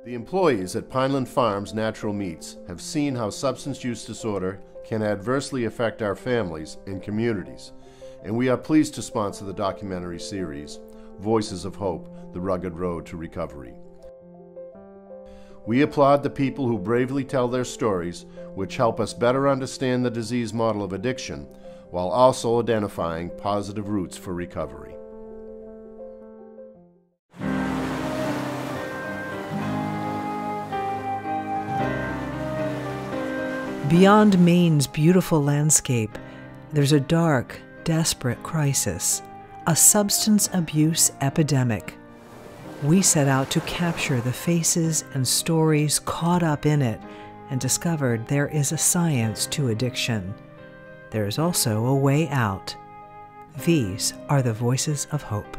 The employees at Pineland Farms Natural Meats have seen how substance use disorder can adversely affect our families and communities, and we are pleased to sponsor the documentary series, Voices of Hope, The Rugged Road to Recovery. We applaud the people who bravely tell their stories, which help us better understand the disease model of addiction, while also identifying positive routes for recovery. Beyond Maine's beautiful landscape, there's a dark, desperate crisis, a substance abuse epidemic. We set out to capture the faces and stories caught up in it and discovered there is a science to addiction. There is also a way out. These are the Voices of Hope.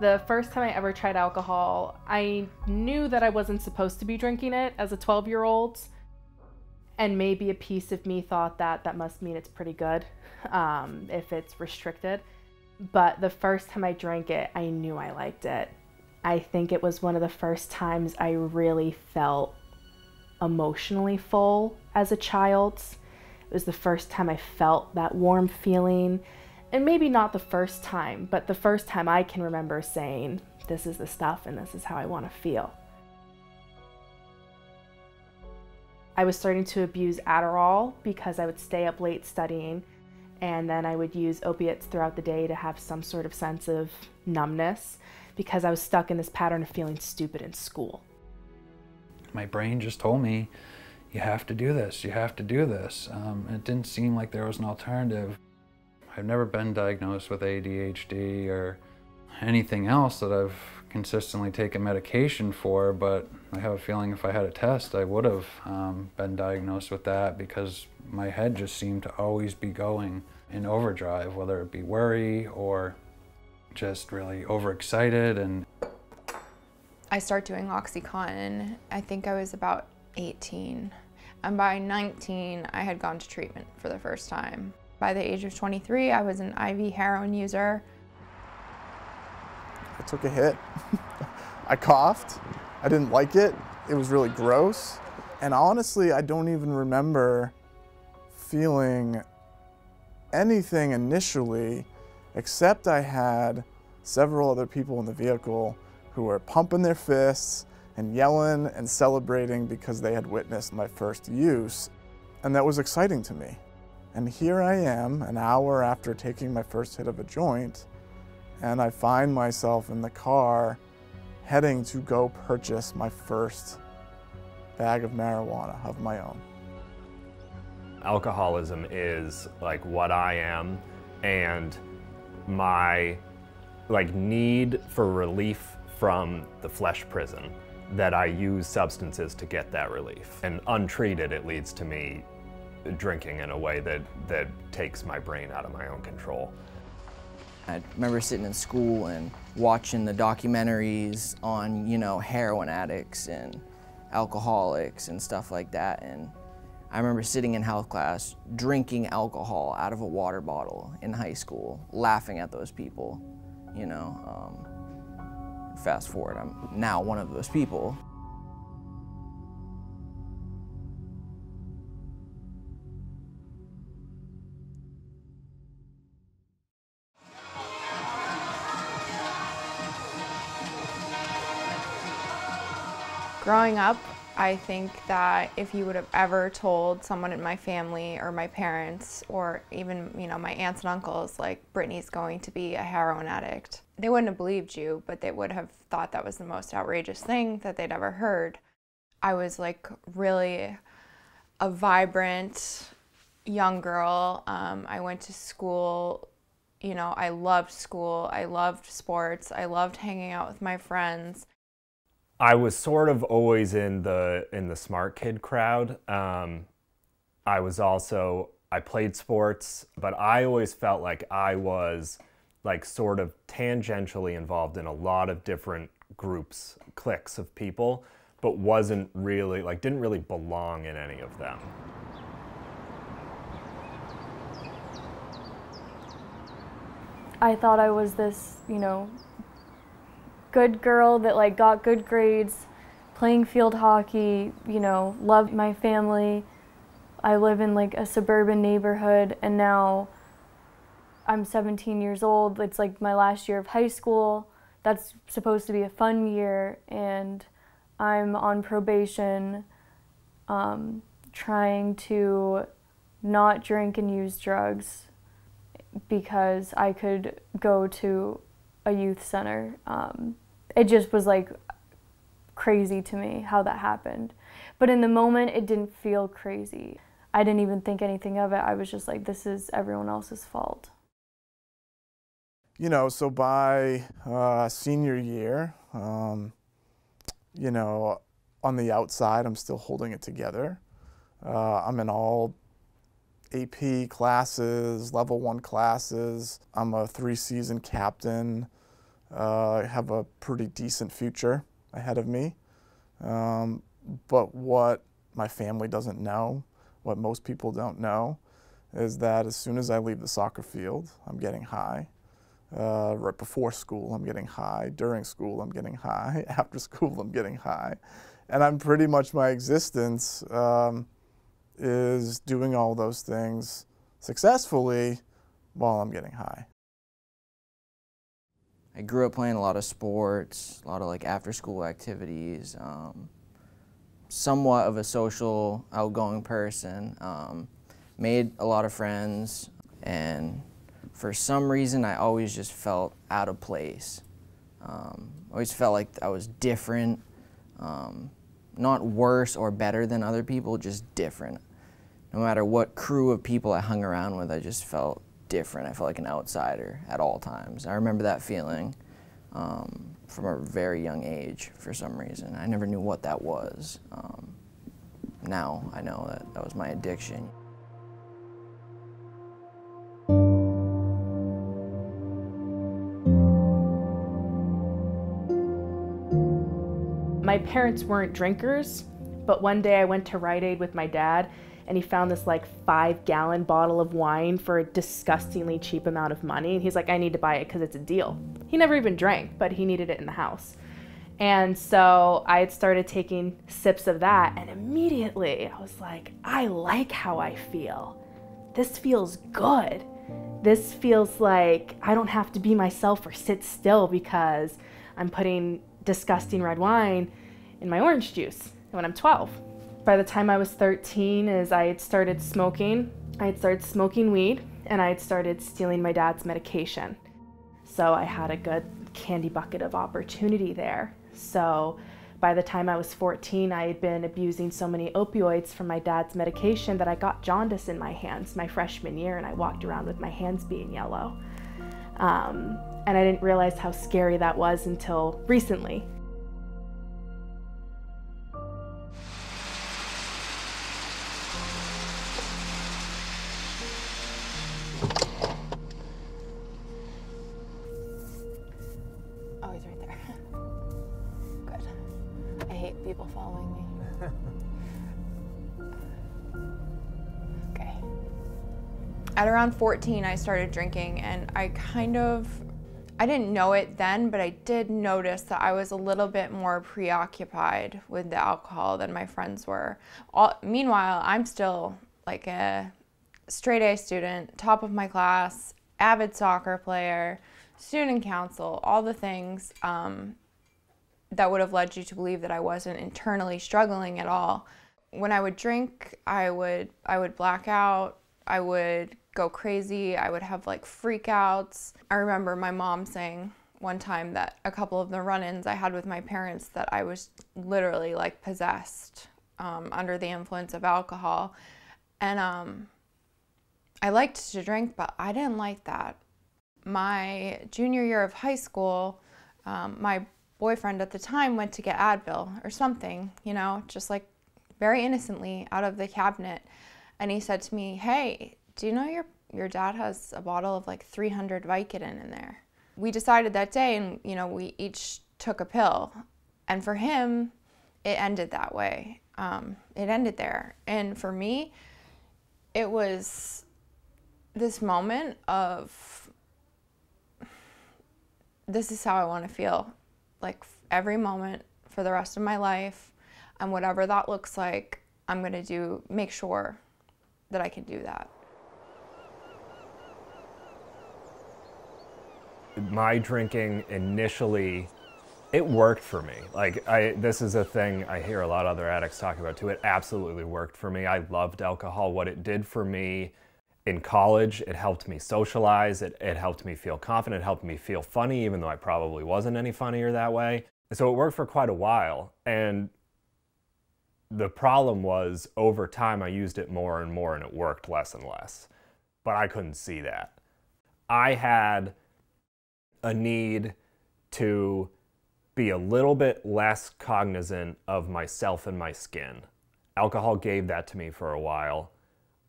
The first time I ever tried alcohol, I knew that I wasn't supposed to be drinking it as a 12-year-old, and maybe a piece of me thought that that must mean it's pretty good if it's restricted. But the first time I drank it, I knew I liked it. I think it was one of the first times I really felt emotionally full as a child. It was the first time I felt that warm feeling. And maybe not the first time, but the first time I can remember saying, this is the stuff and this is how I want to feel. I was starting to abuse Adderall because I would stay up late studying, and then I would use opiates throughout the day to have some sort of sense of numbness because I was stuck in this pattern of feeling stupid in school. My brain just told me, you have to do this, you have to do this. It didn't seem like there was an alternative. I've never been diagnosed with ADHD or anything else that I've consistently taken medication for, but I have a feeling if I had a test, I would have been diagnosed with that because my head just seemed to always be going in overdrive, whether it be worry or just really overexcited. And I started doing OxyContin, I think I was about 18. And by 19, I had gone to treatment for the first time. By the age of 23, I was an IV heroin user. I took a hit. I coughed. I didn't like it. It was really gross. And honestly, I don't even remember feeling anything initially, except I had several other people in the vehicle who were pumping their fists and yelling and celebrating because they had witnessed my first use. And that was exciting to me. And here I am, an hour after taking my first hit of a joint, and I find myself in the car heading to go purchase my first bag of marijuana of my own. Alcoholism is like what I am, and my need for relief from the flesh prison, that I use substances to get that relief. And untreated, it leads to me drinking in a way that takes my brain out of my own control. I remember sitting in school and watching the documentaries on, heroin addicts and alcoholics and stuff like that. And I remember sitting in health class, drinking alcohol out of a water bottle in high school, laughing at those people, Fast forward, I'm now one of those people. Growing up, I think that if you would have ever told someone in my family or my parents or even, my aunts and uncles, like, Brittany's going to be a heroin addict, they wouldn't have believed you, but they would have thought that was the most outrageous thing that they'd ever heard. I was really a vibrant young girl. I went to school, I loved school, I loved sports, I loved hanging out with my friends. I was sort of always in the smart kid crowd. I was also I played sports, but I always felt like I was like sort of tangentially involved in a lot of different groups, cliques of people, but wasn't really, like, didn't really belong in any of them. I thought I was this, good girl that like got good grades, playing field hockey, loved my family. I live in like a suburban neighborhood, and now I'm 17 years old. It's like my last year of high school. That's supposed to be a fun year, and I'm on probation, trying to not drink and use drugs because I could go to a youth center. It just was like crazy to me how that happened. But in the moment, it didn't feel crazy. I didn't even think anything of it. I was just like, this is everyone else's fault. So by senior year, on the outside, I'm still holding it together. I'm in all AP classes, level 1 classes. I'm a 3-season captain. I have a pretty decent future ahead of me. But what my family doesn't know, what most people don't know, is that as soon as I leave the soccer field, I'm getting high. Right before school, I'm getting high. During school, I'm getting high. After school, I'm getting high. And I'm pretty much, my existence is doing all those things successfully while I'm getting high. I grew up playing a lot of sports, a lot of like after-school activities, somewhat of a social, outgoing person, made a lot of friends, and for some reason I always just felt out of place. Always felt like I was different, not worse or better than other people, just different. No matter what crew of people I hung around with, I just felt different. I felt like an outsider at all times. I remember that feeling from a very young age for some reason. I never knew what that was. Now I know that that was my addiction. My parents weren't drinkers, but one day I went to Rite Aid with my dad, and he found this like 5-gallon bottle of wine for a disgustingly cheap amount of money. And he's like, I need to buy it because it's a deal. He never even drank, but he needed it in the house. And so I had started taking sips of that, and immediately I was like, I like how I feel. This feels good. This feels like I don't have to be myself or sit still because I'm putting disgusting red wine in my orange juice when I'm 12. By the time I was 13, I had started smoking weed, and I had started stealing my dad's medication. So I had a good candy bucket of opportunity there. So by the time I was 14, I had been abusing so many opioids from my dad's medication that I got jaundice in my hands my freshman year, and I walked around with my hands being yellow. And I didn't realize how scary that was until recently. Oh, he's right there. Good. I hate people following me. Okay. At around 14, I started drinking, and I didn't know it then, but I did notice that I was a little bit more preoccupied with the alcohol than my friends were. Meanwhile, I'm still like a straight A student, top of my class, avid soccer player, student council, all the things that would have led you to believe that I wasn't internally struggling at all. When I would drink, I would black out, I would go crazy, I would have like freakouts. I remember my mom saying one time that a couple of the run-ins I had with my parents that I was literally like possessed under the influence of alcohol. And I liked to drink, but I didn't like that. My junior year of high school, my boyfriend at the time went to get Advil or something, just like very innocently out of the cabinet. And he said to me, hey, do you know your dad has a bottle of like 300 Vicodin in there? We decided that day, and you know, we each took a pill, and for him, it ended that way. It ended there. And for me, it was this moment of, this is how I want to feel, like every moment for the rest of my life, and whatever that looks like, I'm going to make sure that I can do that. My drinking initially, it worked for me. Like, this is a thing I hear a lot of other addicts talk about too. It absolutely worked for me. I loved alcohol. What it did for me in college, it helped me socialize. It helped me feel confident. It helped me feel funny, even though I probably wasn't any funnier that way. So it worked for quite a while. And the problem was, over time, I used it more and more, and it worked less and less. But I couldn't see that. I had a need to be a little bit less cognizant of myself and my skin. Alcohol gave that to me for a while.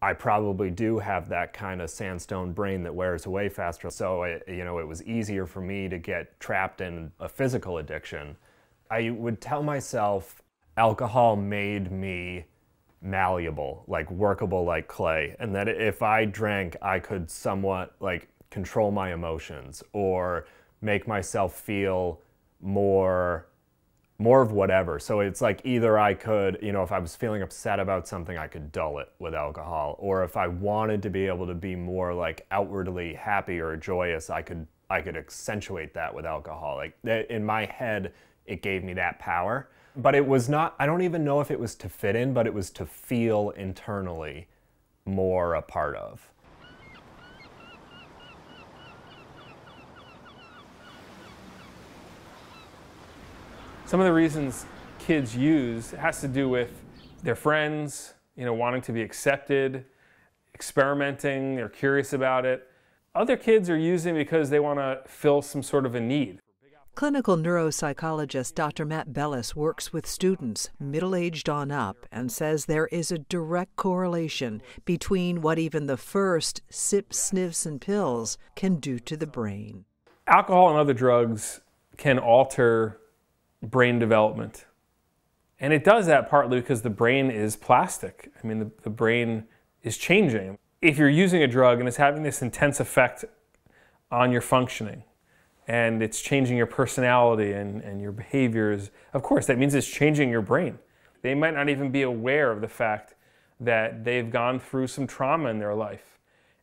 I probably do have that kind of sandstone brain that wears away faster, so it was easier for me to get trapped in a physical addiction. I would tell myself alcohol made me malleable, like workable like clay, and that if I drank, I could somewhat like control my emotions or make myself feel more of whatever. So it's like either I could, if I was feeling upset about something, I could dull it with alcohol, or if I wanted to be able to be more like outwardly happy or joyous, I could accentuate that with alcohol. Like in my head, it gave me that power. But it was not, I don't even know if it was to fit in, but it was to feel internally more a part of. Some of the reasons kids use has to do with their friends, wanting to be accepted, experimenting, they're curious about it. Other kids are using because they want to fill some sort of a need. Clinical neuropsychologist Dr. Matt Bellis works with students, middle-aged on up, and says there is a direct correlation between what even the first sips, sniffs, and pills can do to the brain. Alcohol and other drugs can alter brain development. And it does that partly because the brain is plastic. I mean, the brain is changing. If you're using a drug and it's having this intense effect on your functioning, and it's changing your personality and your behaviors, of course, that means it's changing your brain. They might not even be aware of the fact that they've gone through some trauma in their life.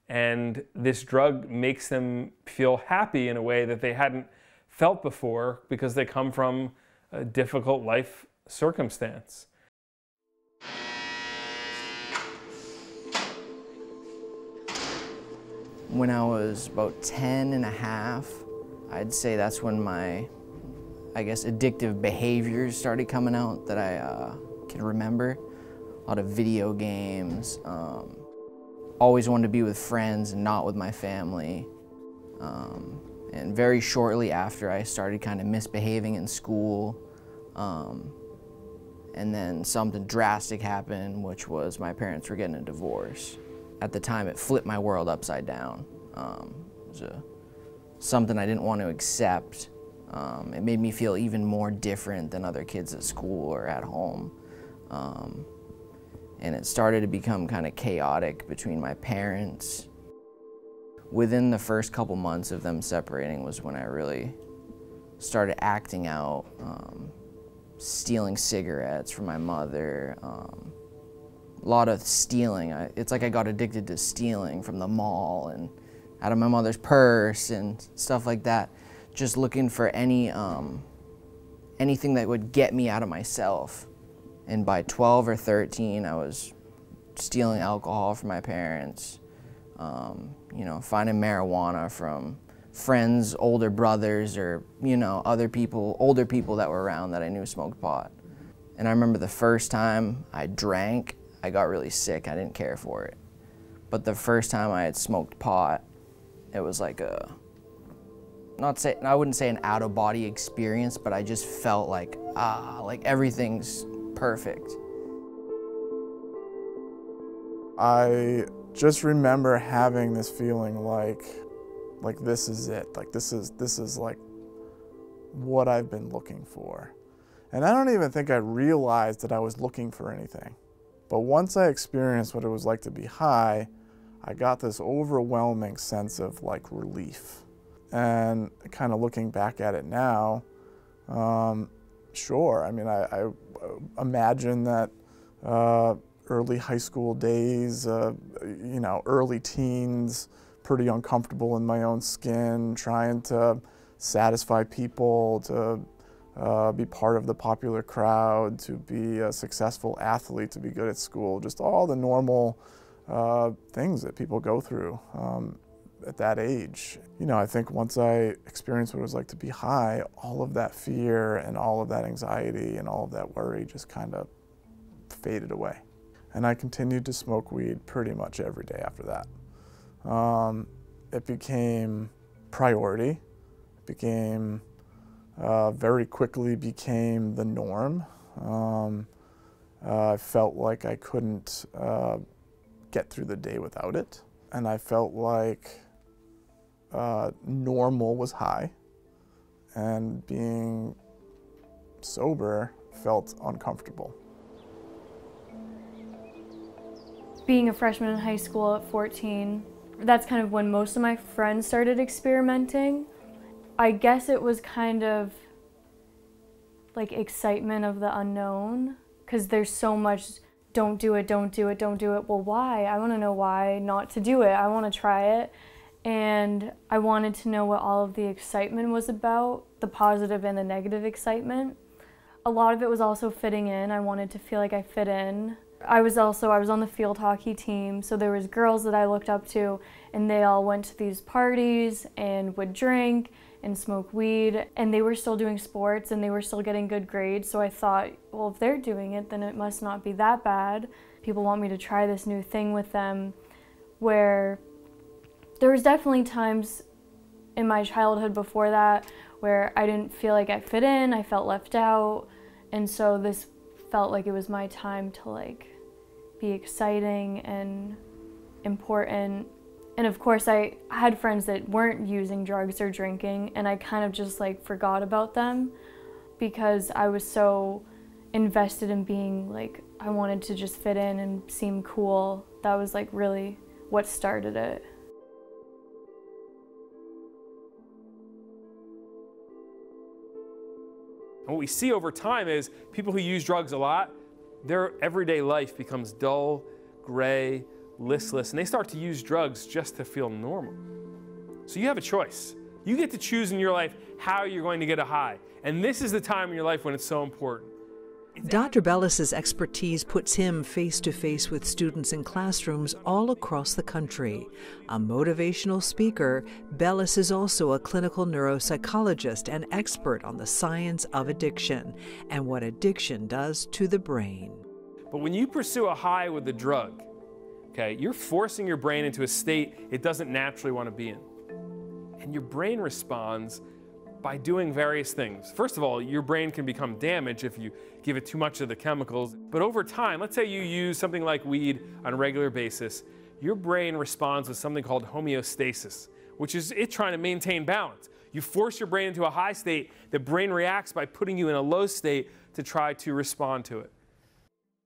And this drug makes them feel happy in a way that they hadn't felt before because they come from a difficult life circumstance. When I was about 10 and a half, I'd say that's when my, addictive behaviors started coming out that I can remember. A lot of video games, always wanted to be with friends and not with my family. And very shortly after, I started kind of misbehaving in school. And then something drastic happened, which was my parents were getting a divorce. At the time, it flipped my world upside down. It was something I didn't want to accept. It made me feel even more different than other kids at school or at home. And it started to become kind of chaotic between my parents. Within the first couple months of them separating was when I really started acting out, stealing cigarettes from my mother, a lot of stealing. It's like I got addicted to stealing from the mall and out of my mother's purse and stuff like that, just looking for anything that would get me out of myself. And by 12 or 13, I was stealing alcohol from my parents, finding marijuana from friends, older brothers, or, other people, older people that were around that I knew smoked pot. And I remember the first time I drank, I got really sick. I didn't care for it. But the first time I had smoked pot, it was like I wouldn't say an out-of-body experience, but I just felt like everything's perfect. I just remember having this feeling like this is it, like this is like what I've been looking for. And I don't even think I realized that I was looking for anything. But once I experienced what it was like to be high, I got this overwhelming sense of like relief. And kind of looking back at it now, sure, I mean, I imagine that early high school days, you know, early teens, pretty uncomfortable in my own skin, trying to satisfy people, to be part of the popular crowd, to be a successful athlete, to be good at school, just all the normal things that people go through at that age. You know, I think once I experienced what it was like to be high, all of that fear and all of that anxiety and all of that worry just kind of faded away. And I continued to smoke weed pretty much every day after that. It became priority, it became very quickly became the norm. I felt like I couldn't get through the day without it. And I felt like normal was high, and being sober felt uncomfortable. Being a freshman in high school at 14, that's kind of when most of my friends started experimenting. I guess it was kind of like excitement of the unknown, because there's so much, don't do it, don't do it, don't do it. Well, why? I want to know why not to do it. I want to try it. And I wanted to know what all of the excitement was about, the positive and the negative excitement. A lot of it was also fitting in. I wanted to feel like I fit in. I was on the field hockey team, so there was girls that I looked up to, and they all went to these parties and would drink and smoke weed, and they were still doing sports and they were still getting good grades. So I thought, well, if they're doing it, then it must not be that bad. People want me to try this new thing with them, where there was definitely times in my childhood before that where I didn't feel like I fit in, I felt left out, and so this felt like it was my time to like be exciting and important. And of course I had friends that weren't using drugs or drinking, and I kind of just like forgot about them because I was so invested in being like, I wanted to just fit in and seem cool. That was like really what started it. And what we see over time is people who use drugs a lot, their everyday life becomes dull, gray, listless, and they start to use drugs just to feel normal. So you have a choice. You get to choose in your life how you're going to get a high. And this is the time in your life when it's so important. Dr. Bellis's expertise puts him face to face with students in classrooms all across the country. A motivational speaker, Bellis is also a clinical neuropsychologist and expert on the science of addiction and what addiction does to the brain. But when you pursue a high with a drug, okay, you're forcing your brain into a state it doesn't naturally want to be in. And your brain responds by doing various things. First of all, your brain can become damaged if you give it too much of the chemicals. But over time, let's say you use something like weed on a regular basis, your brain responds with something called homeostasis, which is it trying to maintain balance. You force your brain into a high state, the brain reacts by putting you in a low state to try to respond to it.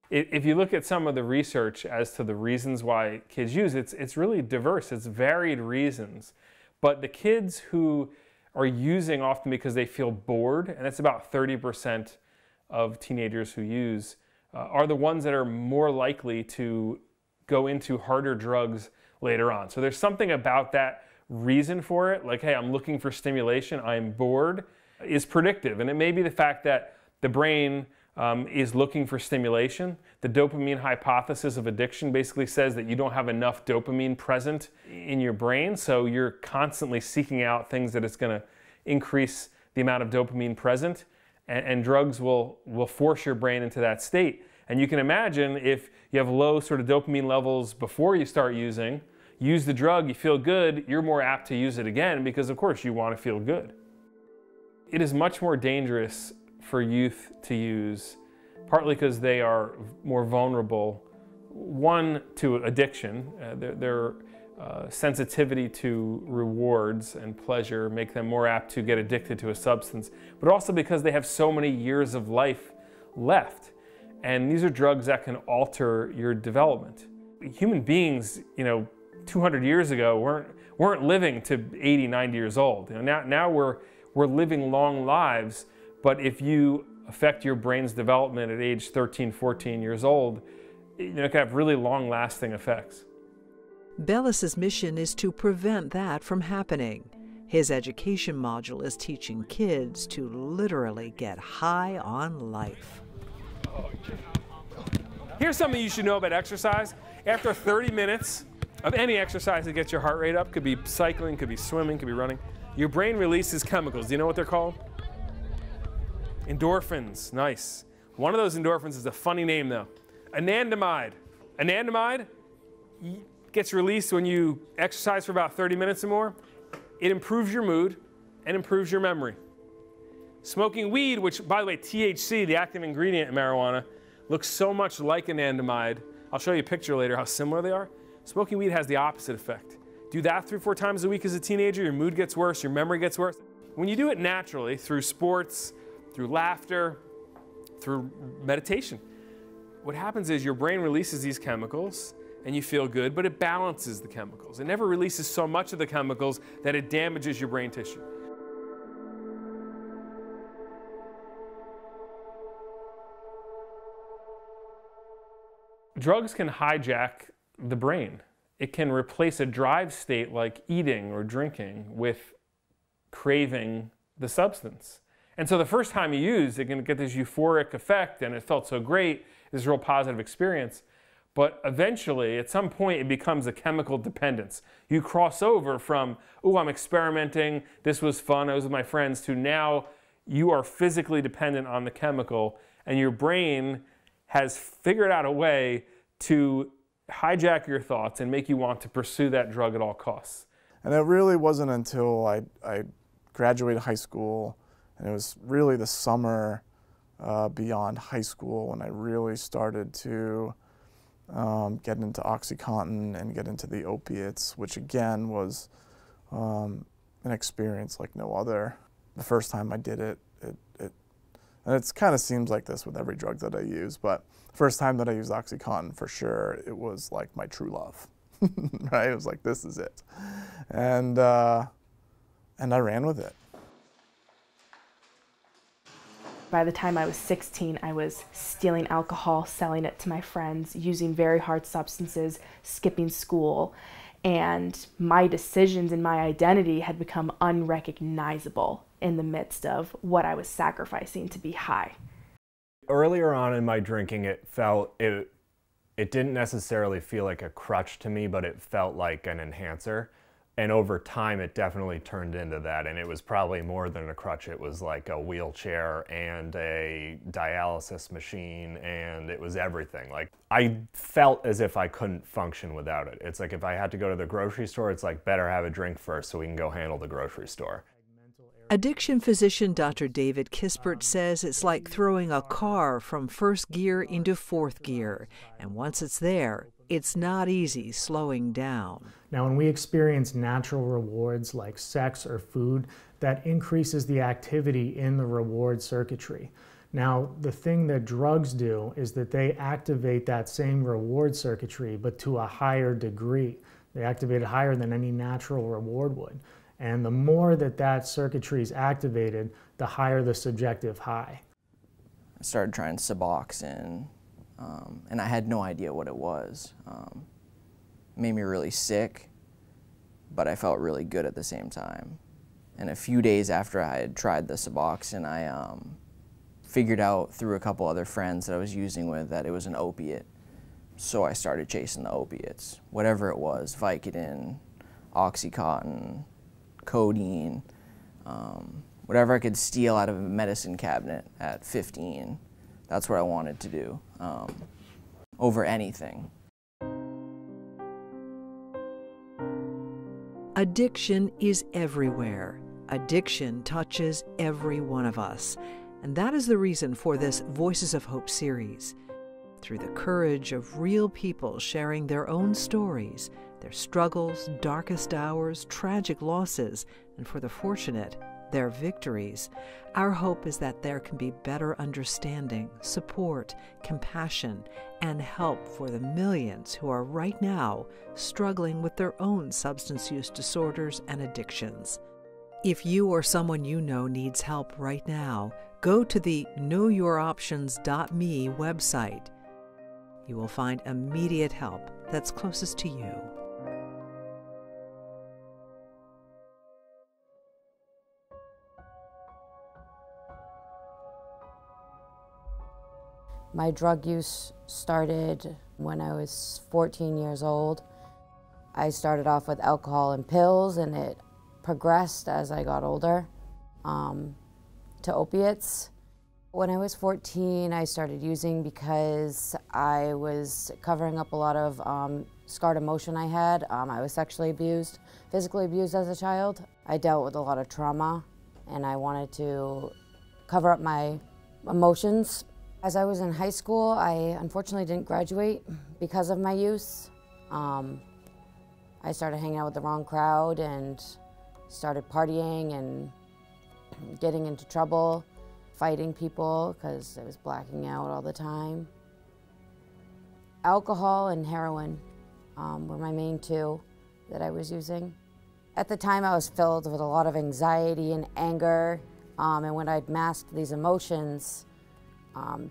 If you look at some of the research as to the reasons why kids use it, it's really diverse. It's varied reasons. But the kids who are using often because they feel bored, and that's about 30% of teenagers who use, are the ones that are more likely to go into harder drugs later on. So there's something about that reason for it, like, hey, I'm looking for stimulation, I'm bored, is predictive. And it may be the fact that the brain is looking for stimulation. The dopamine hypothesis of addiction basically says that you don't have enough dopamine present in your brain, so you're constantly seeking out things that it's going to increase the amount of dopamine present, and drugs will force your brain into that state. And you can imagine if you have low sort of dopamine levels before you start using, use the drug, you feel good, you're more apt to use it again because of course you want to feel good. It is much more dangerous for youth to use, partly because they are more vulnerable one, to addiction. Their sensitivity to rewards and pleasure make them more apt to get addicted to a substance, but also because they have so many years of life left. And these are drugs that can alter your development. Human beings, 200 years ago weren't living to 80, 90 years old. Now we're living long lives, but if you affect your brain's development at age 13, 14 years old, it can have really long-lasting effects. Bellis's mission is to prevent that from happening. His education module is teaching kids to literally get high on life. Here's something you should know about exercise. After 30 minutes of any exercise that gets your heart rate up, could be cycling, could be swimming, could be running, your brain releases chemicals. Do you know what they're called? Endorphins. Nice. One of those endorphins is a funny name, though. Anandamide. Anandamide gets released when you exercise for about 30 minutes or more. It improves your mood and improves your memory. Smoking weed, which, by the way, THC, the active ingredient in marijuana, looks so much like anandamide. I'll show you a picture later how similar they are. Smoking weed has the opposite effect. Do that 3 or 4 times a week as a teenager, your mood gets worse, your memory gets worse. When you do it naturally, through sports, through laughter, through meditation, what happens is your brain releases these chemicals and you feel good, but it balances the chemicals. It never releases so much of the chemicals that it damages your brain tissue. Drugs can hijack the brain. It can replace a drive state like eating or drinking with craving the substance. And so the first time you use, you're going to get this euphoric effect and it felt so great, this real positive experience. But eventually, at some point, it becomes a chemical dependence. You cross over from, oh, I'm experimenting, this was fun, I was with my friends, to now you are physically dependent on the chemical and your brain has figured out a way to hijack your thoughts and make you want to pursue that drug at all costs. And it really wasn't until I graduated high school, and it was really the summer beyond high school when I really started to get into OxyContin and get into the opiates, which again was an experience like no other. The first time I did it, and it kind of seems like this with every drug that I use, but the first time that I used OxyContin, for sure, it was like my true love, right? It was like, this is it. And I ran with it. By the time I was 16, I was stealing alcohol, selling it to my friends, using very hard substances, skipping school, and my decisions and my identity had become unrecognizable in the midst of what I was sacrificing to be high. Earlier on in my drinking, it didn't necessarily feel like a crutch to me, but it felt like an enhancer. And over time, it definitely turned into that. And it was probably more than a crutch. It was like a wheelchair and a dialysis machine, and it was everything. Like, I felt as if I couldn't function without it. It's like if I had to go to the grocery store, it's like, better have a drink first so we can go handle the grocery store. Addiction physician Dr. David Kispert says it's like throwing a car from first gear into fourth gear. And once it's there, it's not easy slowing down. Now, when we experience natural rewards like sex or food, that increases the activity in the reward circuitry. Now, the thing that drugs do is that they activate that same reward circuitry, but to a higher degree. They activate it higher than any natural reward would. And the more that that circuitry is activated, the higher the subjective high. I started trying Suboxone, and I had no idea what it was. It made me really sick, but I felt really good at the same time. And a few days after I had tried the Suboxone, I figured out through a couple other friends that I was using with that it was an opiate. So I started chasing the opiates, whatever it was, Vicodin, OxyContin, codeine, whatever I could steal out of a medicine cabinet at 15. That's what I wanted to do, over anything. Addiction is everywhere. Addiction touches every one of us. And that is the reason for this Voices of Hope series. through the courage of real people sharing their own stories, their struggles, darkest hours, tragic losses, and for the fortunate, their victories. Our hope is that there can be better understanding, support, compassion, and help for the millions who are right now struggling with their own substance use disorders and addictions. If you or someone you know needs help right now, go to the KnowYourOptions.me website. You will find immediate help that's closest to you. My drug use started when I was 14 years old. I started off with alcohol and pills, and it progressed as I got older to opiates. When I was 14, I started using because I was covering up a lot of scarred emotion I had. I was sexually abused, physically abused as a child. I dealt with a lot of trauma, and I wanted to cover up my emotions. As I was in high school, I unfortunately didn't graduate because of my use. I started hanging out with the wrong crowd and started partying and getting into trouble, fighting people because I was blacking out all the time. Alcohol and heroin were my main two that I was using. At the time, I was filled with a lot of anxiety and anger, and when I'd masked these emotions,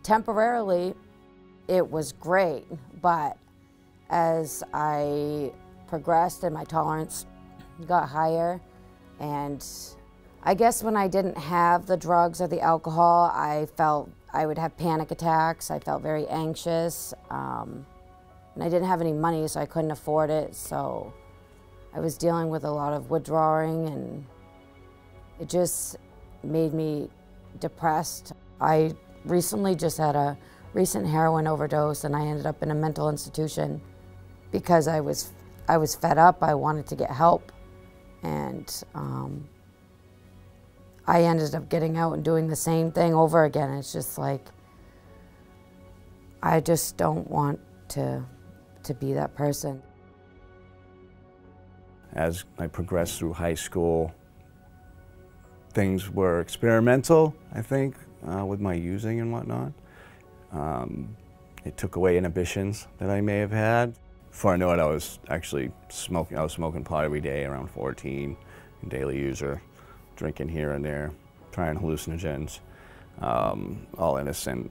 temporarily, it was great, but as I progressed and my tolerance got higher, and I guess when I didn't have the drugs or the alcohol, I felt I would have panic attacks. I felt very anxious, and I didn't have any money, so I couldn't afford it, so I was dealing with a lot of withdrawing, and it just made me depressed. I recently just had a recent heroin overdose, and I ended up in a mental institution because I was fed up. I wanted to get help, and I ended up getting out and doing the same thing over again. It's just like, I just don't want to be that person. As I progressed through high school, things were experimental, I think, with my using and whatnot. It took away inhibitions that I may have had. Before I knew it, I was actually smoking. I was smoking pot every day around 14, daily user, drinking here and there, trying hallucinogens, all innocent,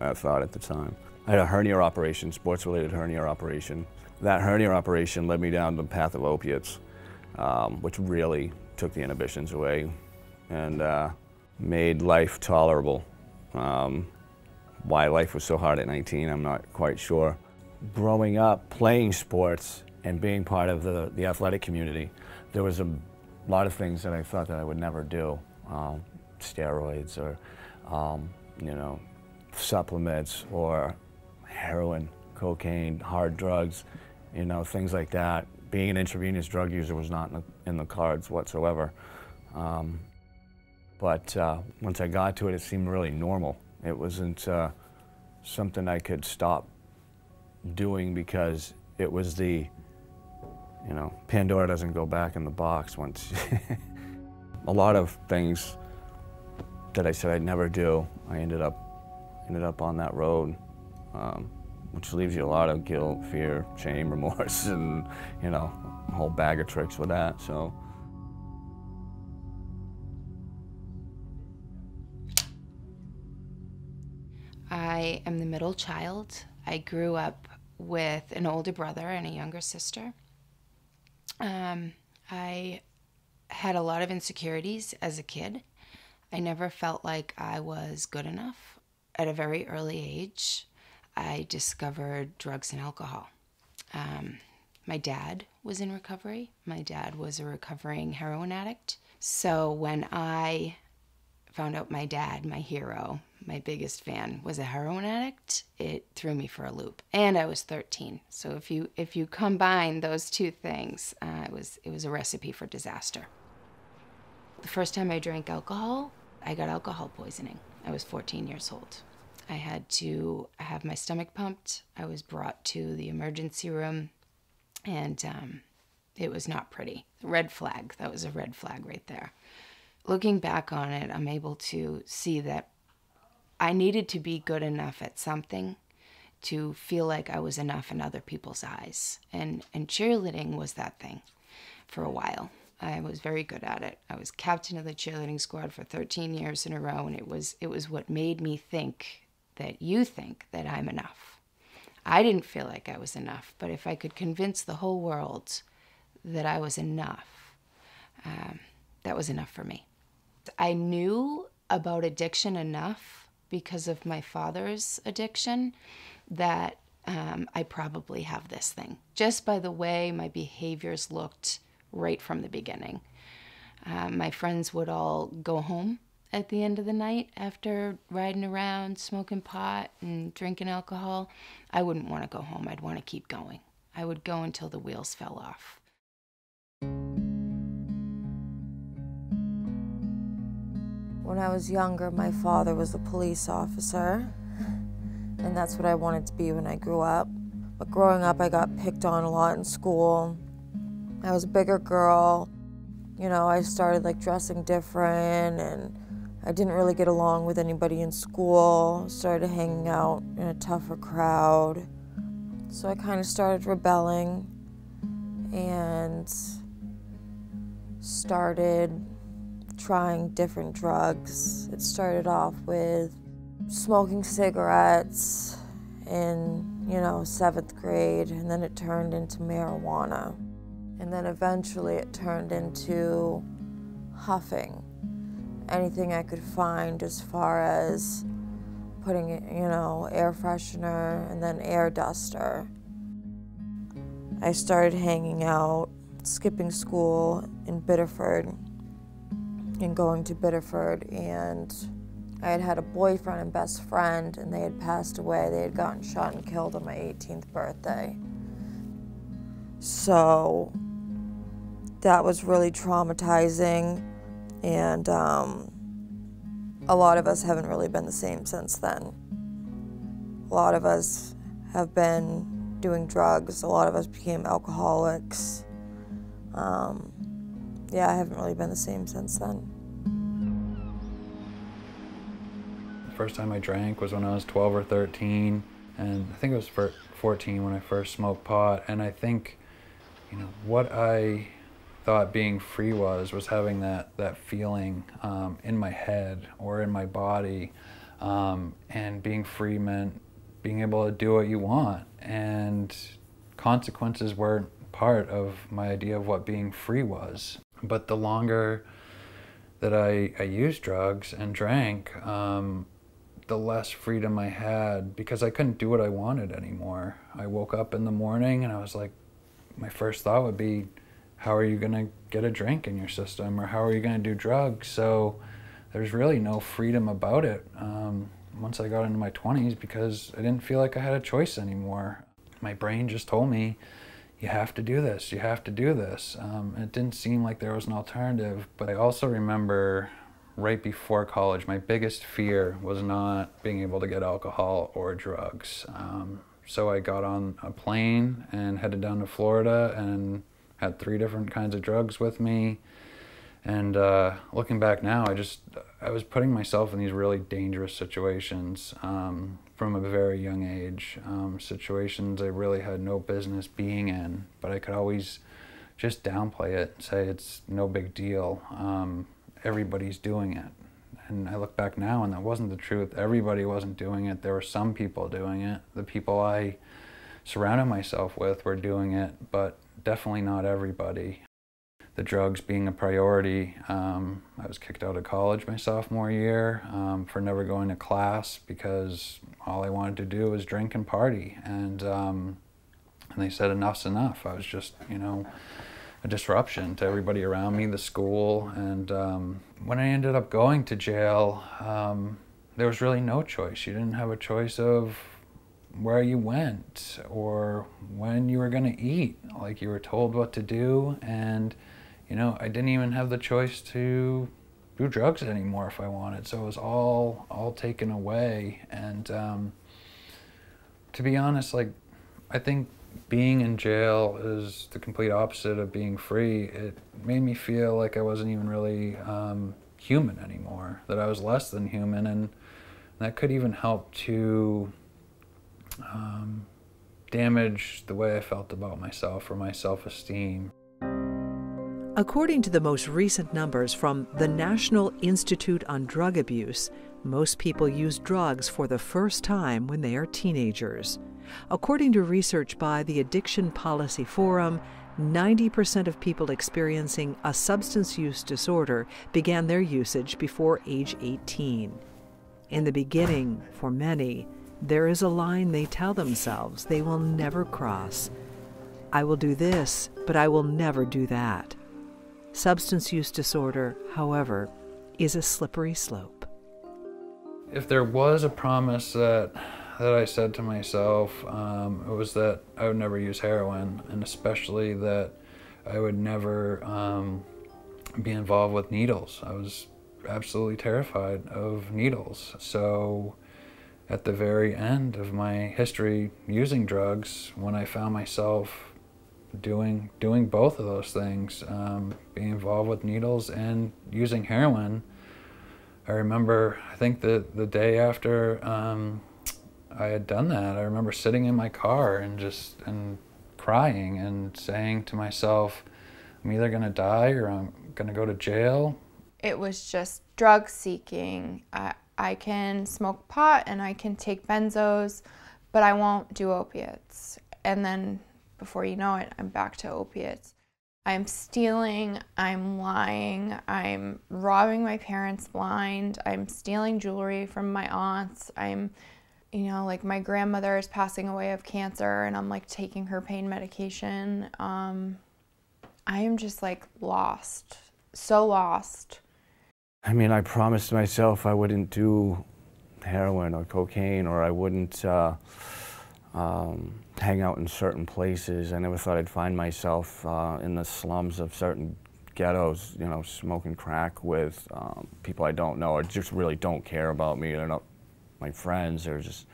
I thought at the time. I had a hernia operation, sports-related hernia operation. That hernia operation led me down the path of opiates, which really took the inhibitions away and made life tolerable. Why life was so hard at 19, I'm not quite sure. Growing up, playing sports and being part of the athletic community, there was a lot of things that I thought that I would never do. Steroids or, you know, supplements or heroin, cocaine, hard drugs, you know, things like that. Being an intravenous drug user was not in the cards whatsoever. But once I got to it, it seemed really normal. It wasn't something I could stop doing because it was the, you know, Pandora doesn't go back in the box once. A lot of things that I said I'd never do, I ended up on that road, which leaves you a lot of guilt, fear, shame, remorse, and, you know, a whole bag of tricks with that, so. I am the middle child. I grew up with an older brother and a younger sister. I had a lot of insecurities as a kid. I never felt like I was good enough. At a very early age, I discovered drugs and alcohol. My dad was in recovery. My dad was a recovering heroin addict. So when I found out my dad, my hero, my biggest fan, was a heroin addict, it threw me for a loop. And I was 13. So if you combine those two things, it was a recipe for disaster. The first time I drank alcohol, I got alcohol poisoning. I was 14 years old. I had to have my stomach pumped. I was brought to the emergency room, and it was not pretty. Red flag. That was a red flag right there. Looking back on it, I'm able to see that I needed to be good enough at something to feel like I was enough in other people's eyes. And cheerleading was that thing for a while. I was very good at it. I was captain of the cheerleading squad for 13 years in a row, and it was what made me think that you think that I'm enough. I didn't feel like I was enough, but if I could convince the whole world that I was enough, that was enough for me. I knew about addiction enough because of my father's addiction that I probably have this thing, just by the way my behaviors looked right from the beginning. My friends would all go home at the end of the night after riding around, smoking pot and drinking alcohol. I wouldn't want to go home. I'd want to keep going. I would go until the wheels fell off. When I was younger, my father was a police officer, and that's what I wanted to be when I grew up. But growing up, I got picked on a lot in school. I was a bigger girl. You know, I started like dressing different, and I didn't really get along with anybody in school. Started hanging out in a tougher crowd. So I kind of started rebelling and started trying different drugs. It started off with smoking cigarettes in, 7th grade, and then it turned into marijuana. And then eventually it turned into huffing. Anything I could find as far as putting, air freshener and then air duster. I started hanging out, skipping school in Biddeford and going to Biddeford, and I had had a boyfriend and best friend, and they had passed away. They had gotten shot and killed on my 18th birthday. So that was really traumatizing, and a lot of us haven't really been the same since then. A lot of us have been doing drugs. A lot of us became alcoholics. Yeah, I haven't really been the same since then. The first time I drank was when I was 12 or 13, and I think it was 14 when I first smoked pot. And I think, what I thought being free was having that feeling in my head or in my body, and being free meant being able to do what you want, and consequences weren't part of my idea of what being free was. But the longer that I used drugs and drank, the less freedom I had, because I couldn't do what I wanted anymore. I woke up in the morning and I was like, my first thought would be, how are you gonna get a drink in your system, or how are you gonna do drugs? So there's really no freedom about it once I got into my 20s, because I didn't feel like I had a choice anymore. My brain just told me, you have to do this, you have to do this. It didn't seem like there was an alternative. But I also remember right before college, my biggest fear was not being able to get alcohol or drugs. So I got on a plane and headed down to Florida and had 3 different kinds of drugs with me. And looking back now, I was putting myself in these really dangerous situations from a very young age, situations I really had no business being in, but I could always just downplay it and say it's no big deal. Everybody's doing it. And I look back now and that wasn't the truth. Everybody wasn't doing it. There were some people doing it. The people I surrounded myself with were doing it, but definitely not everybody. The drugs being a priority. I was kicked out of college my sophomore year for never going to class because all I wanted to do was drink and party. And they said enough's enough. I was just, a disruption to everybody around me, the school. And when I ended up going to jail, there was really no choice. You didn't have a choice of where you went or when you were going to eat. Like, you were told what to do, and I didn't even have the choice to do drugs anymore if I wanted. So it was all taken away. And to be honest, like, I think being in jail is the complete opposite of being free. It made me feel like I wasn't even really human anymore, that I was less than human, and that could even help to damage the way I felt about myself or my self-esteem. According to the most recent numbers from the National Institute on Drug Abuse, most people use drugs for the first time when they are teenagers. According to research by the Addiction Policy Forum, 90% of people experiencing a substance use disorder began their usage before age 18. In the beginning, for many, there is a line they tell themselves they will never cross. I will do this, but I will never do that. Substance use disorder, however, is a slippery slope. If there was a promise that I said to myself, it was that I would never use heroin, and especially that I would never be involved with needles. I was absolutely terrified of needles. So at the very end of my history using drugs, when I found myself doing both of those things, being involved with needles and using heroin, I remember, I think the day after I had done that, I remember sitting in my car and crying and saying to myself, I'm either gonna die or I'm gonna go to jail. It was just drug seeking. I can smoke pot and I can take benzos, but I won't do opiates. And then before you know it, I'm back to opiates. I'm stealing, I'm lying, I'm robbing my parents blind, I'm stealing jewelry from my aunts, I'm, you know, like my grandmother is passing away of cancer and I'm like taking her pain medication. I am just like lost, so lost. I mean, I promised myself I wouldn't do heroin or cocaine, or I wouldn't hang out in certain places. I never thought I'd find myself in the slums of certain ghettos, you know, smoking crack with people I don't know or just really don't care about me. They're not my friends, they're just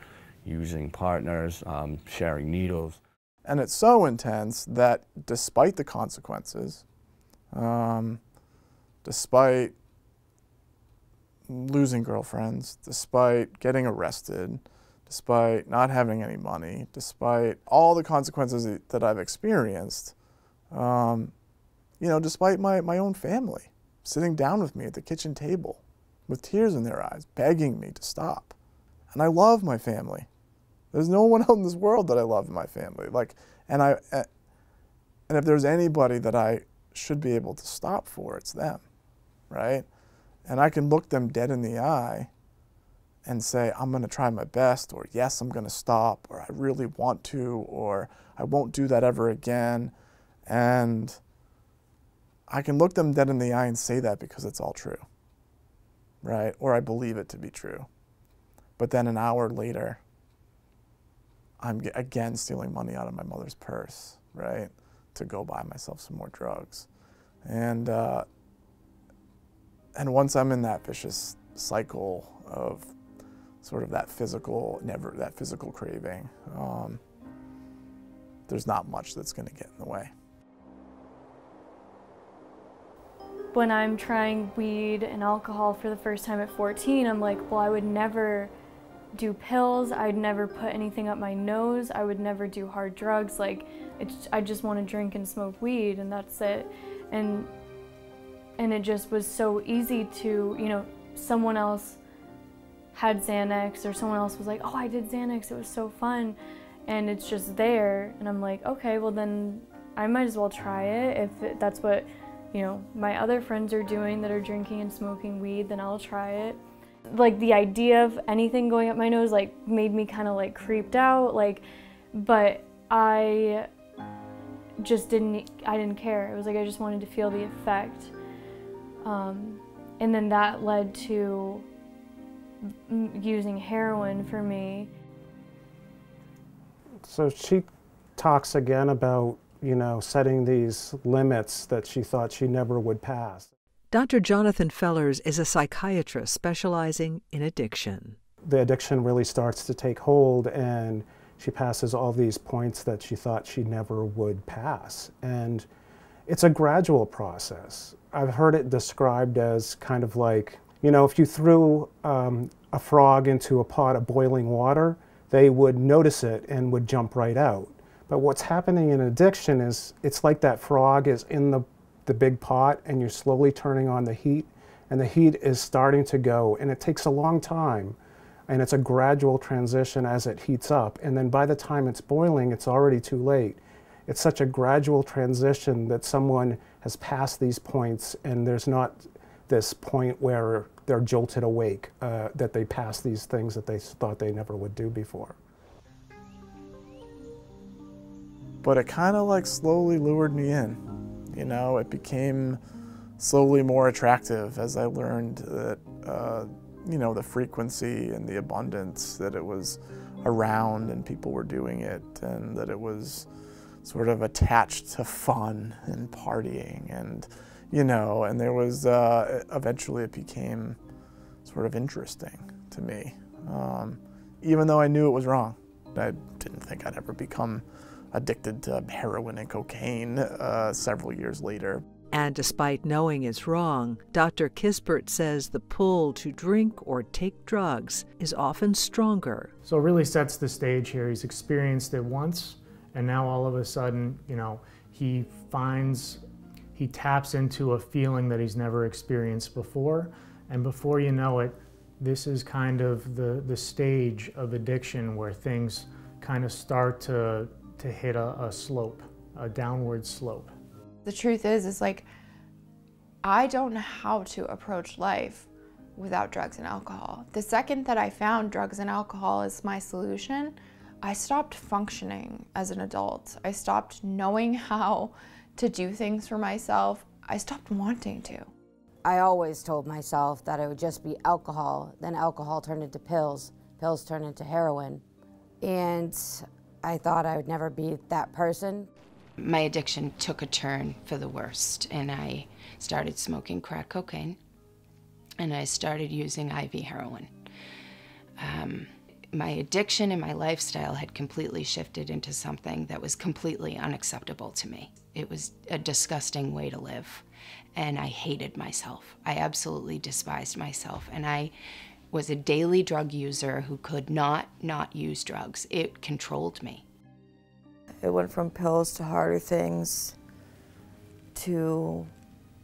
using partners, sharing needles. And it's so intense that despite the consequences, despite losing girlfriends, despite getting arrested, despite not having any money, despite all the consequences that I've experienced, you know, despite my own family sitting down with me at the kitchen table with tears in their eyes, begging me to stop. And I love my family. There's no one else in this world that I love in my family. Like, and if there's anybody that I should be able to stop for, it's them, right? And I can look them dead in the eye and say, I'm going to try my best, or yes, I'm going to stop, or I really want to, or I won't do that ever again. And I can look them dead in the eye and say that because it's all true, right? Or I believe it to be true. But then an hour later, I'm again stealing money out of my mother's purse, right, to go buy myself some more drugs. And once I'm in that vicious cycle of sort of that physical craving, there's not much that's going to get in the way. When I'm trying weed and alcohol for the first time at 14, I'm like, well, I would never do pills, I'd never put anything up my nose, I would never do hard drugs, like, I just want to drink and smoke weed and that's it. And it just was so easy to, you know, someone else had Xanax or someone else was like, oh, I did Xanax, it was so fun. And it's just there, and I'm like, okay, well then I might as well try it. If that's what, you know, my other friends are doing that are drinking and smoking weed, then I'll try it. Like the idea of anything going up my nose like made me kind of like creeped out, like, but I just didn't care. It was like I just wanted to feel the effect. And then that led to using heroin for me. So she talks again about, you know, setting these limits that she thought she never would pass. Dr. Jonathan Fellers is a psychiatrist specializing in addiction. The addiction really starts to take hold, and she passes all these points that she thought she never would pass. And it's a gradual process. I've heard it described as kind of like, you know, if you threw a frog into a pot of boiling water, they would notice it and would jump right out. But what's happening in addiction is it's like that frog is in the big pot and you're slowly turning on the heat, and the heat is starting to go, and it takes a long time, and it's a gradual transition as it heats up, and then by the time it's boiling, it's already too late. It's such a gradual transition that someone has passed these points, and there's not this point where they're jolted awake, that they pass these things that they thought they never would do before. But it kind of like slowly lured me in. You know, it became slowly more attractive as I learned that, you know, the frequency and the abundance, that it was around and people were doing it, and that it was sort of attached to fun and partying, and, you know, and there was, eventually it became sort of interesting to me. Even though I knew it was wrong. I didn't think I'd ever become addicted to heroin and cocaine several years later. And despite knowing it's wrong, Dr. Kispert says the pull to drink or take drugs is often stronger. So it really sets the stage here. He's experienced it once, and now all of a sudden, you know, he taps into a feeling that he's never experienced before, and before you know it, this is kind of the stage of addiction where things kind of start to hit a slope, a downward slope. The truth is like, I don't know how to approach life without drugs and alcohol. The second that I found drugs and alcohol as my solution, I stopped functioning as an adult. I stopped knowing how to do things for myself. I stopped wanting to. I always told myself that it would just be alcohol, then alcohol turned into pills, pills turned into heroin, and I thought I would never be that person. My addiction took a turn for the worst, and I started smoking crack cocaine, and I started using IV heroin. My addiction and my lifestyle had completely shifted into something that was completely unacceptable to me. It was a disgusting way to live, and I hated myself. I absolutely despised myself, and I was a daily drug user who could not use drugs. It controlled me. It went from pills to harder things to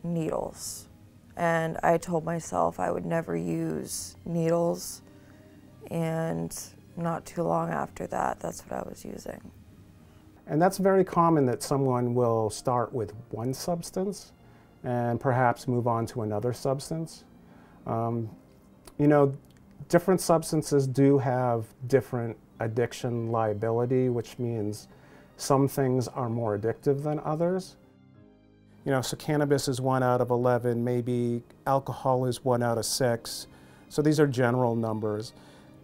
needles. And I told myself I would never use needles, and not too long after that, that's what I was using. And that's very common, that someone will start with one substance and perhaps move on to another substance. You know, different substances do have different addiction liability, which means some things are more addictive than others. You know, so cannabis is 1 out of 11, maybe alcohol is 1 out of 6. So these are general numbers.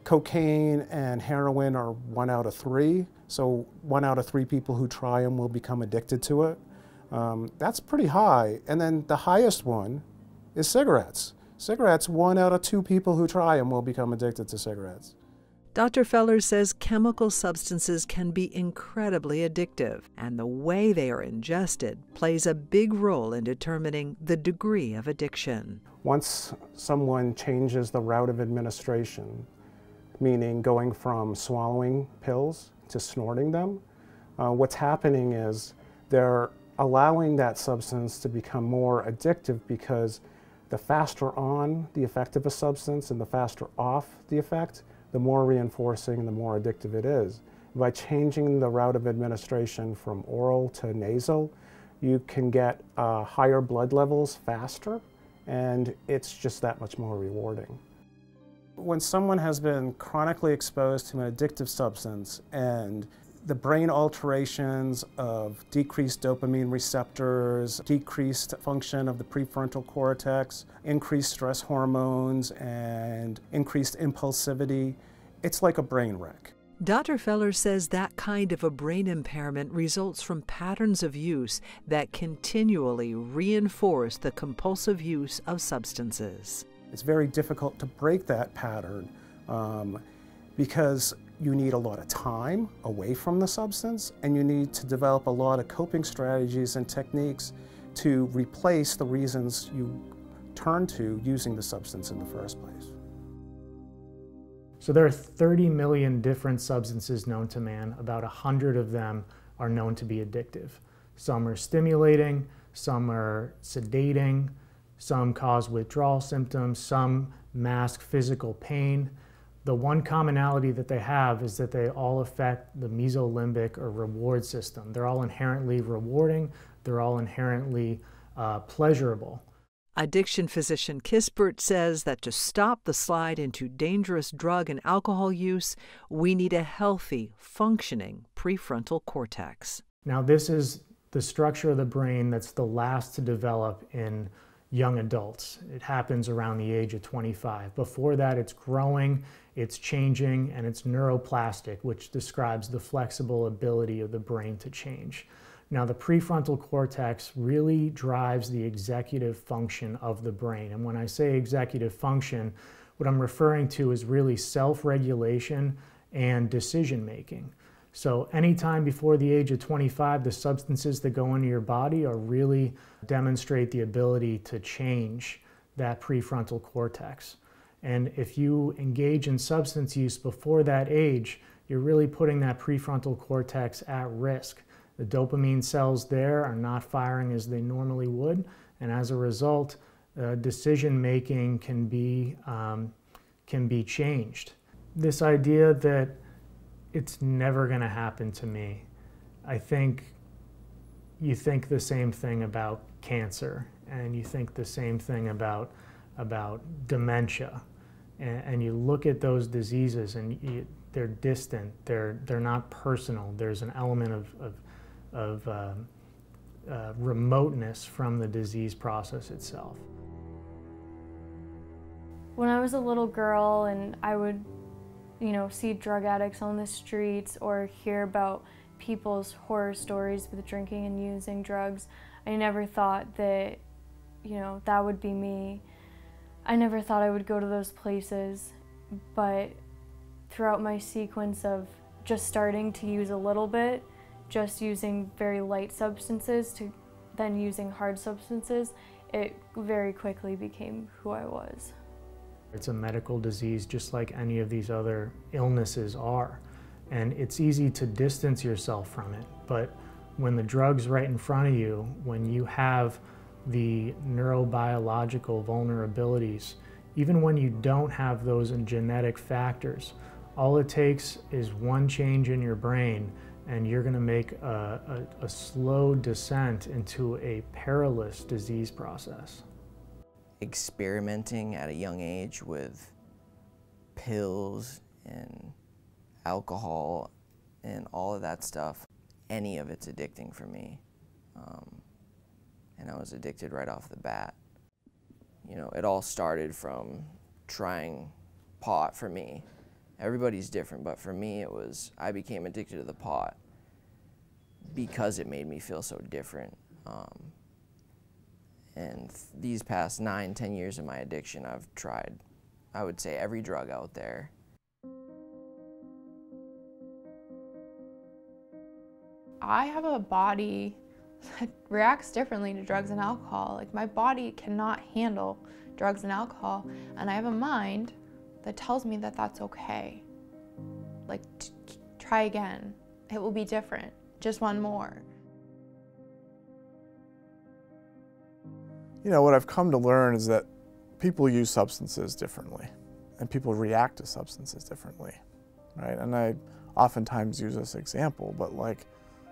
Cocaine and heroin are 1 out of 3. So 1 out of 3 people who try them will become addicted to it. That's pretty high. And then the highest one is cigarettes. Cigarettes, 1 out of 2 people who try them will become addicted to cigarettes. Dr. Fellers says chemical substances can be incredibly addictive, and the way they are ingested plays a big role in determining the degree of addiction. Once someone changes the route of administration, meaning going from swallowing pills to snorting them, what's happening is they're allowing that substance to become more addictive, because the faster on the effect of a substance and the faster off the effect, the more reinforcing and the more addictive it is. By changing the route of administration from oral to nasal, you can get higher blood levels faster, and it's just that much more rewarding. When someone has been chronically exposed to an addictive substance, and the brain alterations of decreased dopamine receptors, decreased function of the prefrontal cortex, increased stress hormones, and increased impulsivity, it's like a brain wreck. Dr. Feller says that kind of a brain impairment results from patterns of use that continually reinforce the compulsive use of substances. It's very difficult to break that pattern because you need a lot of time away from the substance, and you need to develop a lot of coping strategies and techniques to replace the reasons you turn to using the substance in the first place. So there are 30 million different substances known to man. About 100 of them are known to be addictive. Some are stimulating, some are sedating, some cause withdrawal symptoms, some mask physical pain. The one commonality that they have is that they all affect the mesolimbic or reward system. They're all inherently rewarding, they're all inherently pleasurable. Addiction physician Kispert says that to stop the slide into dangerous drug and alcohol use, we need a healthy, functioning prefrontal cortex. Now, this is the structure of the brain that's the last to develop in young adults. It happens around the age of 25. Before that, it's growing, it's changing, and it's neuroplastic, which describes the flexible ability of the brain to change. Now, the prefrontal cortex really drives the executive function of the brain. And when I say executive function, what I'm referring to is really self-regulation and decision-making. So anytime before the age of 25, the substances that go into your body are really demonstrate the ability to change that prefrontal cortex. And if you engage in substance use before that age, you're really putting that prefrontal cortex at risk. The dopamine cells there are not firing as they normally would, and as a result, decision-making can be changed. This idea that it's never going to happen to me, I think you think the same thing about cancer, and you think the same thing about dementia, and you look at those diseases and they're distant, they're not personal. There's an element of remoteness from the disease process itself. When I was a little girl and I would, see drug addicts on the streets or hear about people's horror stories with drinking and using drugs, I never thought that, that would be me. I never thought I would go to those places, but throughout my sequence of just starting to use a little bit, just using very light substances to then using hard substances, it very quickly became who I was. It's a medical disease just like any of these other illnesses are. And it's easy to distance yourself from it, but when the drug's right in front of you, when you have the neurobiological vulnerabilities, even when you don't have those genetic factors, all it takes is one change in your brain and you're going to make a slow descent into a perilous disease process. Experimenting at a young age with pills and alcohol and all of that stuff, any of it's addicting for me. And I was addicted right off the bat. It all started from trying pot for me. Everybody's different, but for me I became addicted to the pot because it made me feel so different. And these past 9-10 years of my addiction, I've tried, I would say, every drug out there. I have a body that reacts differently to drugs and alcohol. Like, my body cannot handle drugs and alcohol, and I have a mind that tells me that that's okay. Like, try again. It will be different. Just one more. What I've come to learn is that people use substances differently, and people react to substances differently, right? And I oftentimes use this example, but like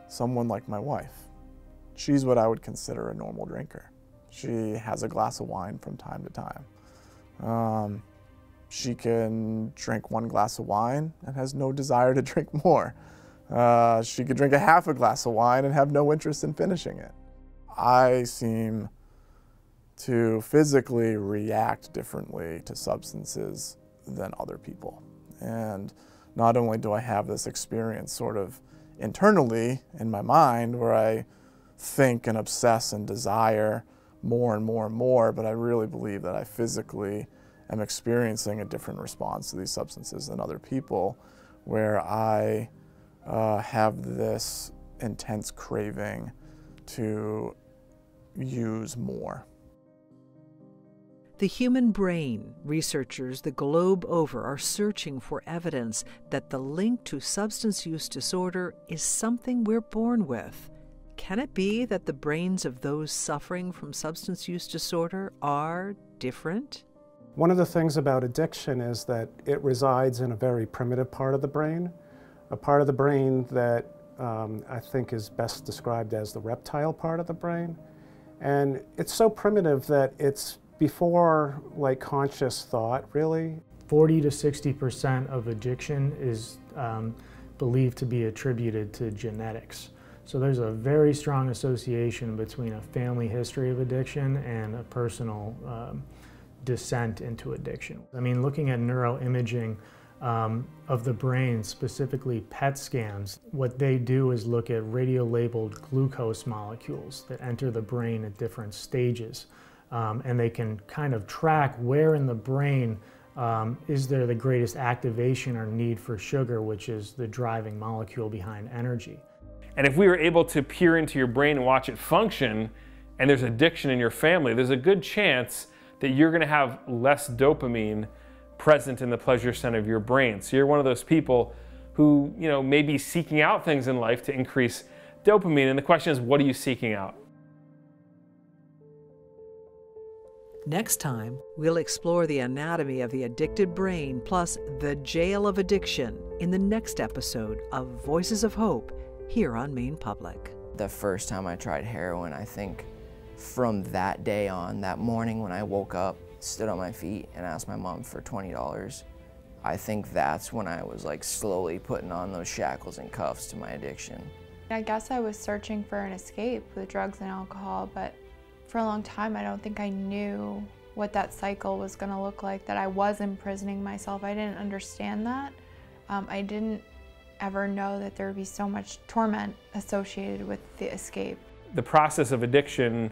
someone like my wife, she's what I would consider a normal drinker. She has a glass of wine from time to time. She can drink one glass of wine and has no desire to drink more. She could drink a half a glass of wine and have no interest in finishing it. I seem to physically react differently to substances than other people. And not only do I have this experience sort of internally in my mind where I think and obsess and desire more and more and more, but I really believe that I physically am experiencing a different response to these substances than other people, where I have this intense craving to use more. The human brain, researchers the globe over are searching for evidence that the link to substance use disorder is something we're born with. Can it be that the brains of those suffering from substance use disorder are different? One of the things about addiction is that it resides in a very primitive part of the brain, a part of the brain that I think is best described as the reptile part of the brain. And it's so primitive that it's before like conscious thought, really. 40 to 60% of addiction is believed to be attributed to genetics. So there's a very strong association between a family history of addiction and a personal descent into addiction. I mean, looking at neuroimaging of the brain, specifically PET scans, what they do is look at radio-labeled glucose molecules that enter the brain at different stages. And they can kind of track where in the brain is there the greatest activation or need for sugar, which is the driving molecule behind energy. And if we were able to peer into your brain and watch it function, and there's addiction in your family, there's a good chance that you're going to have less dopamine present in the pleasure center of your brain. So you're one of those people who, may be seeking out things in life to increase dopamine. And the question is, what are you seeking out? Next time, we'll explore the anatomy of the addicted brain plus the jail of addiction in the next episode of Voices of Hope here on Maine Public. The first time I tried heroin, I think from that day on, that morning when I woke up, stood on my feet and asked my mom for $20, I think that's when I was like slowly putting on those shackles and cuffs to my addiction. I guess I was searching for an escape with drugs and alcohol, but for a long time I don't think I knew what that cycle was going to look like, that I was imprisoning myself. I didn't understand that. I didn't ever know that there would be so much torment associated with the escape. The process of addiction,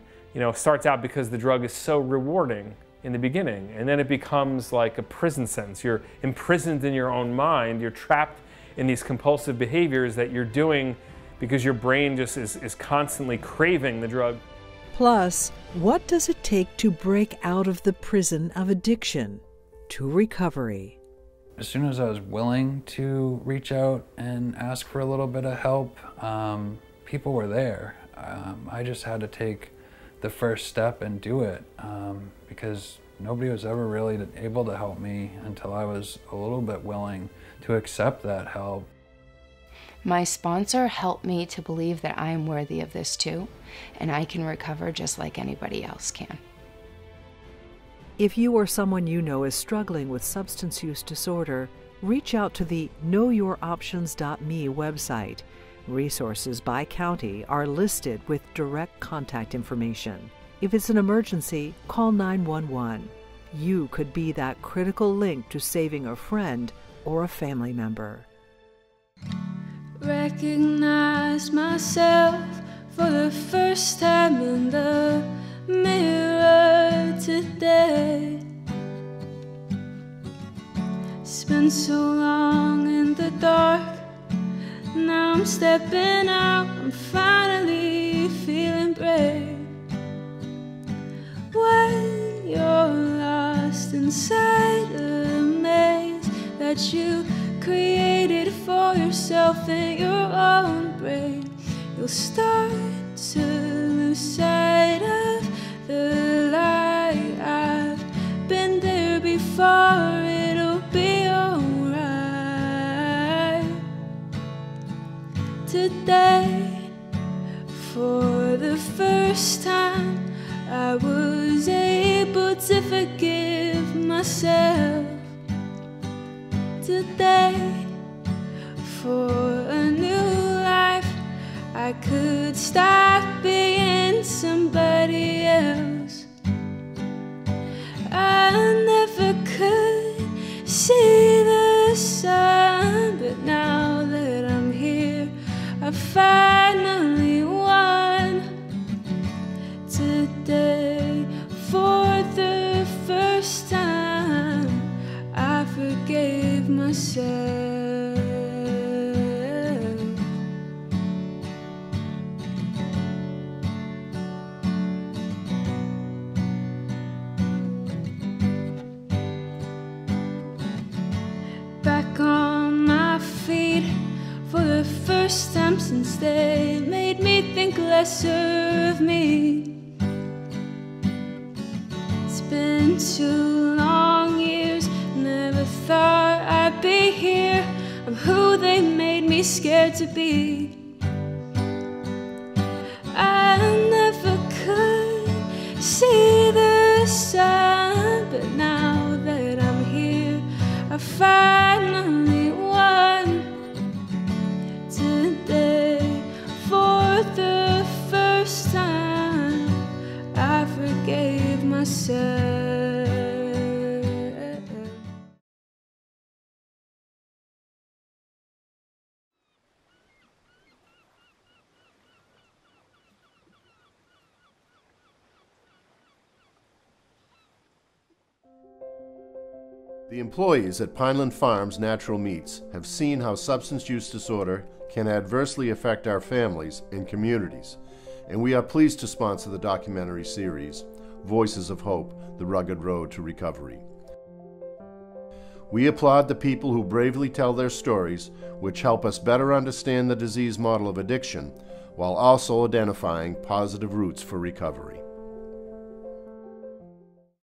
starts out because the drug is so rewarding in the beginning, and then it becomes like a prison sentence. You're imprisoned in your own mind. You're trapped in these compulsive behaviors that you're doing because your brain just is constantly craving the drug. Plus, what does it take to break out of the prison of addiction to recovery? As soon as I was willing to reach out and ask for a little bit of help, people were there. I just had to take the first step and do it because nobody was ever really able to help me until I was a little bit willing to accept that help. My sponsor helped me to believe that I am worthy of this too, and I can recover just like anybody else can. If you or someone you know is struggling with substance use disorder, reach out to the KnowYourOptions.me website. Resources by county are listed with direct contact information. If it's an emergency, call 911. You could be that critical link to saving a friend or a family member. Recognize myself for the first time in the mirror today. Spent so long in the dark, now I'm stepping out, I'm finally feeling brave. When you're lost inside a maze that you created for yourself in your own brain, you'll start to lose sight of the light. I've been there before, it'll be alright. Today, for the first time, I was able to forgive myself. Today, for a new life, I could stop being somebody else. I never could see the sun I finally won today. For the first time, I forgave myself. Back on my feet for the first time since they made me think lesser of me. It's been 2 long years, never thought I'd be here. I'm who they made me scared to be. I never could see the sun, but now that I'm here, I finally won today. For the first time, I forgave myself. The employees at Pineland Farms Natural Meats have seen how substance use disorder can adversely affect our families and communities, and we are pleased to sponsor the documentary series, Voices of Hope, The Rugged Road to Recovery. We applaud the people who bravely tell their stories, which help us better understand the disease model of addiction, while also identifying positive routes for recovery.